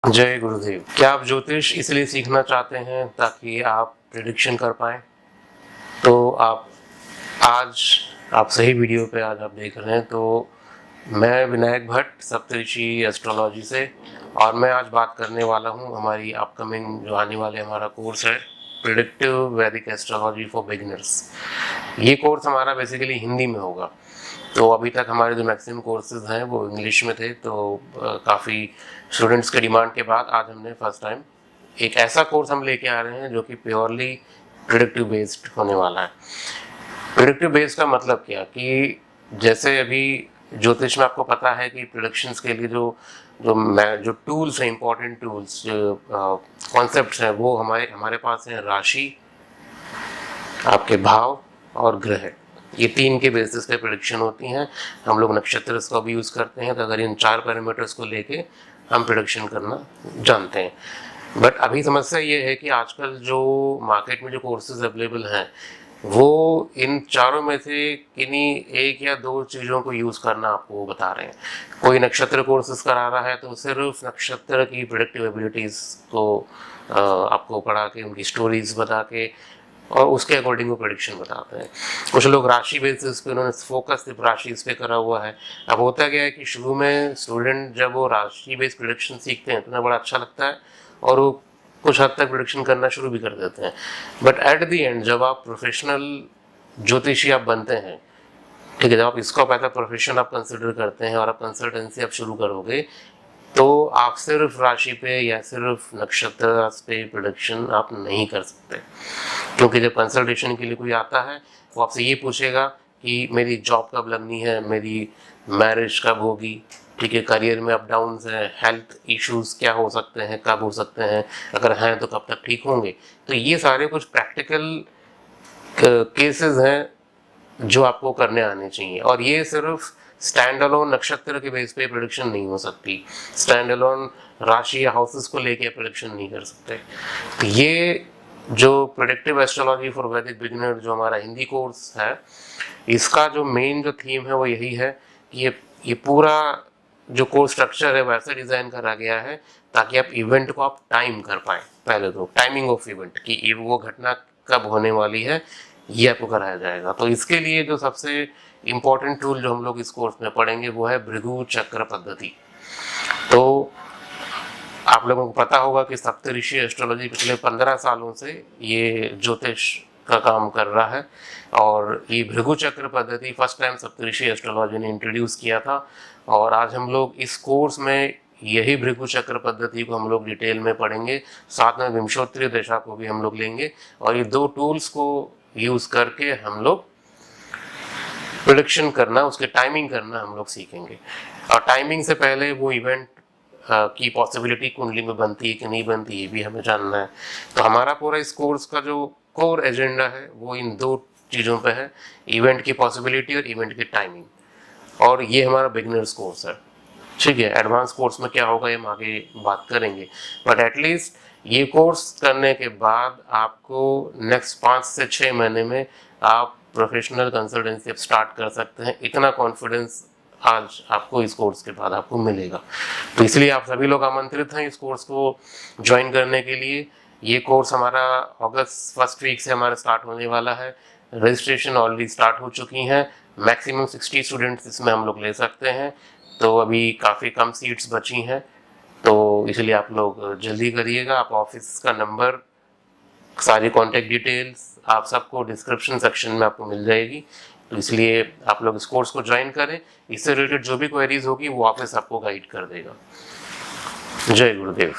जय गुरुदेव। क्या आप ज्योतिष इसलिए सीखना चाहते हैं ताकि आप प्रिडिक्शन कर पाएँ? तो आज आप सही वीडियो पे आज आप देख रहे हैं। तो मैं विनायक भट्ट सप्तऋषि एस्ट्रोलॉजी से, और मैं आज बात करने वाला हूँ हमारी अपकमिंग जो आने वाले हमारा कोर्स है प्रिडिक्टिव वैदिक एस्ट्रोलॉजी फॉर बिगिनर्स। ये कोर्स हमारा बेसिकली हिंदी में होगा। तो अभी तक हमारे जो मैक्सिमम कोर्सेज हैं वो इंग्लिश में थे, तो काफ़ी स्टूडेंट्स के डिमांड के बाद आज हमने फर्स्ट टाइम एक ऐसा कोर्स हम लेके आ रहे हैं जो कि प्योरली प्रिडिक्टिव बेस्ड होने वाला है। प्रिडिक्टिव बेस्ड का मतलब क्या कि जैसे अभी ज्योतिष में आपको पता है कि प्रिडिक्शंस के लिए जो टूल्स हैं, इंपॉर्टेंट टूल्स, जो कॉन्सेप्ट्स हैं, वो हमारे पास हैं राशि, आपके भाव और ग्रह। ये तीन के बेसिस पे प्रिडिक्शन होती हैं। हम लोग नक्षत्र का भी यूज़ करते हैं, तो अगर इन चार पैरामीटर्स को लेके हम प्रिडिक्शन करना जानते हैं। बट अभी समस्या ये है कि आजकल जो मार्केट में जो कोर्सेज अवेलेबल हैं वो इन चारों में से किन्हीं एक या दो चीज़ों को यूज़ करना आपको बता रहे हैं। कोई नक्षत्र कोर्सेज करा रहा है तो सिर्फ नक्षत्र की प्रिडिक्टिव एबिलिटीज़ को आपको पढ़ा के, उनकी स्टोरीज बता के और उसके अकॉर्डिंग वो प्रेडिक्शन बताते हैं। कुछ लोग राशि बेसिस पे, उन्होंने फोकस सिर्फ राशि इस पे करा हुआ है। अब होता क्या है कि शुरू में स्टूडेंट जब वो राशि बेस्ड प्रेडिक्शन सीखते हैं तो उन्हें बड़ा अच्छा लगता है और वो कुछ हद तक प्रेडिक्शन करना शुरू भी कर देते हैं। बट एट द एंड जब आप प्रोफेशनल ज्योतिषी आप बनते हैं, ठीक है, जब आप इसको एज अ प्रोफेशन आप कंसिडर करते हैं और आप कंसल्टेंसी आप शुरू करोगे, तो आप सिर्फ राशि पे या सिर्फ नक्षत्र पे प्रेडिक्शन आप नहीं कर सकते। क्योंकि जब कंसल्टेशन के लिए कोई आता है वो आपसे ये पूछेगा कि मेरी जॉब कब लगनी है, मेरी मैरिज कब होगी, ठीक है, करियर में अप डाउन्स हैं, हेल्थ इश्यूज क्या हो सकते हैं, कब हो सकते हैं, अगर हैं तो कब तक ठीक होंगे। तो ये सारे कुछ प्रैक्टिकल केसेस हैं जो आपको करने आने चाहिए, और ये सिर्फ स्टैंड अलोन नक्षत्र के बेस पे प्रेडिक्शन नहीं हो सकती। स्टैंड अलोन राशि या हाउसेस को लेके प्रेडिक्शन नहीं कर सकते। तो ये जो प्रेडिक्टिव एस्ट्रोलॉजी फॉर वैदिक बिगिनर जो हमारा हिंदी कोर्स है, इसका जो मेन जो थीम है वो यही है कि ये पूरा जो कोर्स स्ट्रक्चर है वैसे डिज़ाइन करा गया है ताकि आप इवेंट को आप टाइम कर पाएँ। पहले तो टाइमिंग ऑफ इवेंट कि वो घटना कब होने वाली है ये आपको कराया जाएगा। तो इसके लिए जो सबसे इम्पोर्टेंट टूल जो हम लोग इस कोर्स में पढ़ेंगे वो है भृगु चक्र पद्धति। तो आप लोगों को पता होगा कि सप्तऋषि एस्ट्रोलॉजी पिछले 15 सालों से ये ज्योतिष का काम कर रहा है, और ये भृगु चक्र पद्धति फर्स्ट टाइम सप्तऋषि एस्ट्रोलॉजी ने इंट्रोड्यूस किया था। और आज हम लोग इस कोर्स में यही भृगु चक्र पद्धति को हम लोग डिटेल में पढ़ेंगे, साथ में विंशोत्तरी दशा को भी हम लोग लेंगे, और ये दो टूल्स को यूज़ करके हम लोग प्रेडिक्शन करना, उसके टाइमिंग करना हम लोग सीखेंगे। और टाइमिंग से पहले वो इवेंट की पॉसिबिलिटी कुंडली में बनती है कि नहीं बनती, ये भी हमें जानना है। तो हमारा पूरा इस कोर्स का जो कोर एजेंडा है वो इन दो चीज़ों पे है, इवेंट की पॉसिबिलिटी और इवेंट की टाइमिंग। और ये हमारा बिगिनर्स कोर्स है, ठीक है। एडवांस कोर्स में क्या होगा ये हम आगे बात करेंगे, बट एटलीस्ट ये कोर्स करने के बाद आपको नेक्स्ट 5 से 6 महीने में आप प्रोफेशनल कंसल्टेंसी अब स्टार्ट कर सकते हैं। इतना कॉन्फिडेंस आज आपको इस कोर्स के बाद आपको मिलेगा। तो इसलिए आप सभी लोग आमंत्रित हैं इस कोर्स को ज्वाइन करने के लिए। ये कोर्स हमारा अगस्त फर्स्ट वीक से हमारा स्टार्ट होने वाला है। रजिस्ट्रेशन ऑलरेडी स्टार्ट हो चुकी हैं। मैक्सिमम 60 स्टूडेंट्स इसमें हम लोग ले सकते हैं, तो अभी काफ़ी कम सीट्स बची हैं, तो इसलिए आप लोग जल्दी करिएगा। आप ऑफिस का नंबर, सारी कॉन्टैक्ट डिटेल्स आप सबको डिस्क्रिप्शन सेक्शन में आपको मिल जाएगी। तो इसलिए आप लोग इस कोर्स को ज्वाइन करें। इससे रिलेटेड जो भी क्वेरीज होगी वो ऑफिस आपको गाइड कर देगा। जय गुरुदेव।